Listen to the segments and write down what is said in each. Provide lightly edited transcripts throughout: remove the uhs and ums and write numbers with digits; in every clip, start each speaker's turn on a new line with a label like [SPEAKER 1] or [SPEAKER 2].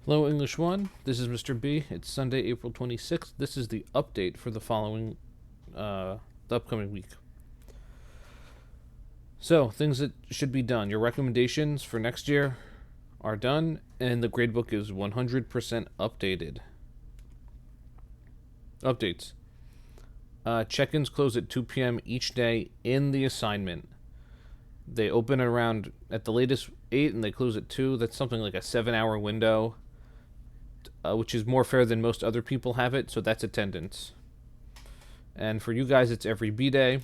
[SPEAKER 1] Hello, English 1. This is Mr. B. It's Sunday, April 26th. This is the update for the upcoming week. So, things that should be done. Your recommendations for next year are done, and the gradebook is 100% updated. Updates. Check-ins close at 2 p.m. each day in the assignment. They open around, at the latest, 8, and they close at 2. That's something like a 7-hour window. Which is more fair than most other people have it, so that's attendance. And for you guys, it's every B day.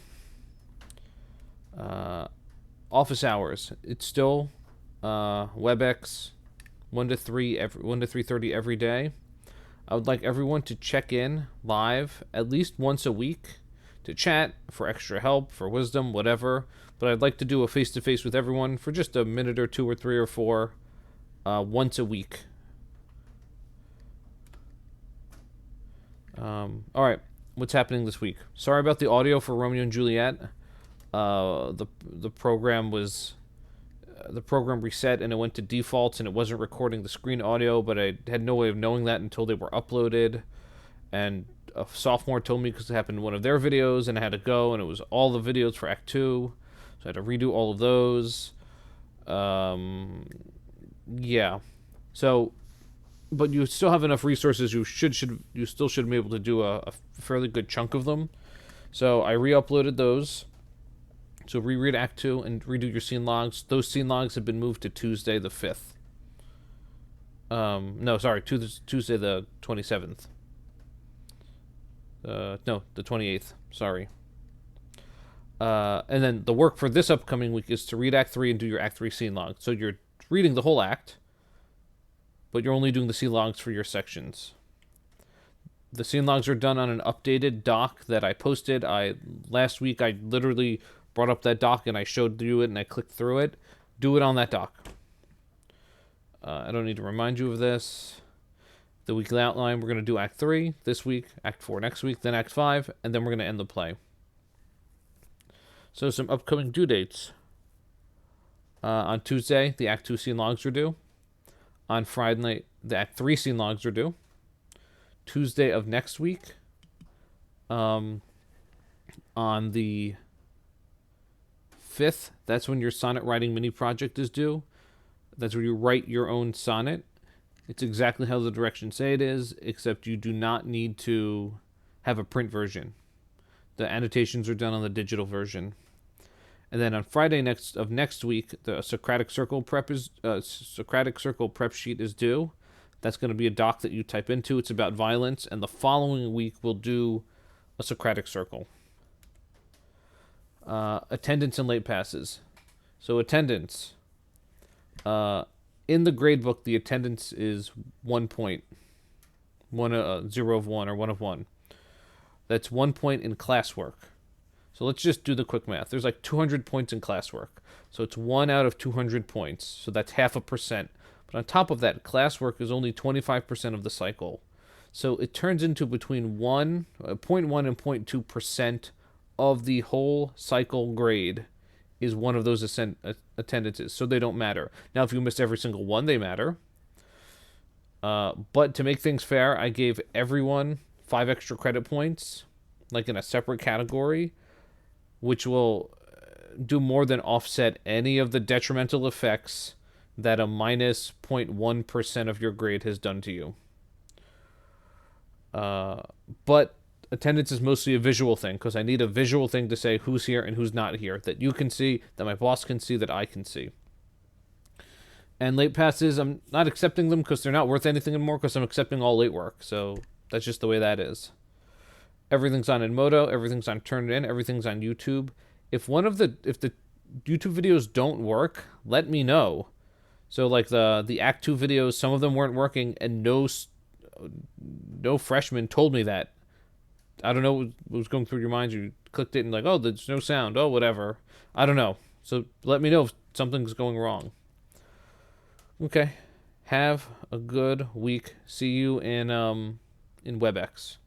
[SPEAKER 1] Office hours, it's still WebEx 1 to 3:30 every day. I would like everyone to check in live at least once a week to chat for extra help, for wisdom, whatever. But I'd like to do a face-to-face with everyone for just a minute or 2 or 3 or 4 once a week. All right, what's happening this week? Sorry about the audio for Romeo and Juliet. The program reset and it went to defaults and it wasn't recording the screen audio, but I had no way of knowing that until they were uploaded. And a sophomore told me because it happened in one of their videos, and I had to go, and it was all the videos for Act 2, so I had to redo all of those. Yeah. So, but you still have enough resources. You still should be able to do a fairly good chunk of them. So I re-uploaded those. So reread Act 2 and redo your scene logs. Those scene logs have been moved to Tuesday the 5th. No, sorry, Tuesday the 27th. No, the 28th. Sorry. And then the work for this upcoming week is to read Act 3 and do your Act 3 scene log. So you're reading the whole act, but you're only doing the scene logs for your sections. The scene logs are done on an updated doc that I posted. Last week I literally brought up that doc and I showed you it and I clicked through it. Do it on that doc. I don't need to remind you of this. The weekly outline, we're going to do Act 3 this week, Act 4 next week, then Act 5, and then we're going to end the play. So some upcoming due dates. On Tuesday, the Act 2 scene logs are due. On Friday night, the Act 3 scene logs are due. Tuesday of next week, on the 5th, that's when your sonnet writing mini project is due. That's where you write your own sonnet. It's exactly how the directions say it is, except you do not need to have a print version. The annotations are done on the digital version. And then on Friday next week, the Socratic Circle prep sheet is due. That's going to be a doc that you type into. It's about violence, and the following week we'll do a Socratic Circle. Attendance and late passes. So attendance. In the gradebook, the attendance is 1 point. 0 of 1 or 1 of 1. That's 1 point in classwork. So let's just do the quick math. There's like 200 points in classwork. So it's 1 out of 200 points. So that's 0.5%. But on top of that, classwork is only 25% of the cycle. So it turns into between 0.1 and 0.2% of the whole cycle grade is one of those attendances. So they don't matter. Now, if you missed every single one, they matter. But to make things fair, I gave everyone 5 extra credit points, like in a separate category, which will do more than offset any of the detrimental effects that a minus 0.1% of your grade has done to you. But attendance is mostly a visual thing, because I need a visual thing to say who's here and who's not here, that you can see, that my boss can see, that I can see. And late passes, I'm not accepting them because they're not worth anything anymore, because I'm accepting all late work. So that's just the way that is. Everything's on Edmodo, everything's on Turnitin, everything's on YouTube. If the YouTube videos don't work, let me know. So like the Act 2 videos, some of them weren't working, and no freshman told me that. I don't know what was going through your mind. You clicked it and like, oh, there's no sound. Oh, whatever. I don't know. So let me know if something's going wrong. Okay. Have a good week. See you in WebEx.